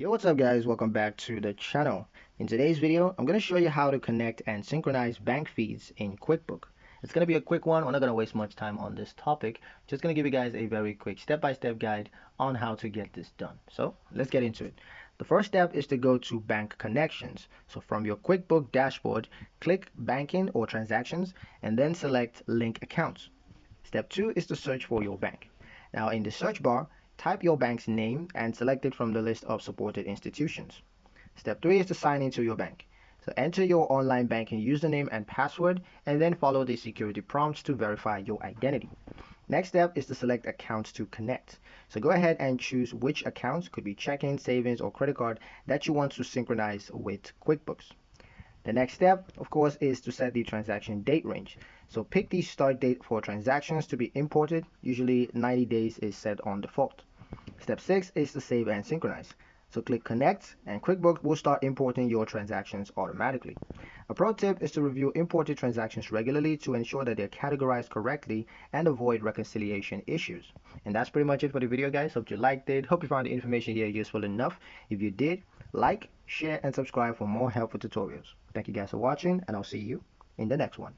Yo, what's up guys? Welcome back to the channel. In today's video, I'm going to show you how to connect and synchronize bank feeds in QuickBook. It's going to be a quick one. We're not going to waste much time on this topic. Just going to give you guys a very quick step-by-step guide on how to get this done. So let's get into it. The first step is to go to Bank Connections. So from your QuickBook dashboard, click Banking or Transactions and then select Link Accounts. Step 2 is to search for your bank. Now in the search bar, type your bank's name and select it from the list of supported institutions. Step 3 is to sign into your bank. So enter your online banking username and password and then follow the security prompts to verify your identity. Next step is to select accounts to connect. So go ahead and choose which accounts, could be checking, savings, or credit card, that you want to synchronize with QuickBooks. The next step, of course, is to set the transaction date range. So pick the start date for transactions to be imported. Usually 90 days is set on default. Step 6 is to save and synchronize. So click connect and QuickBooks will start importing your transactions automatically. A pro tip is to review imported transactions regularly to ensure that they're categorized correctly and avoid reconciliation issues. And that's pretty much it for the video guys. Hope you liked it. Hope you found the information here useful enough. If you did, like, share, and subscribe for more helpful tutorials. Thank you guys for watching, and I'll see you in the next one.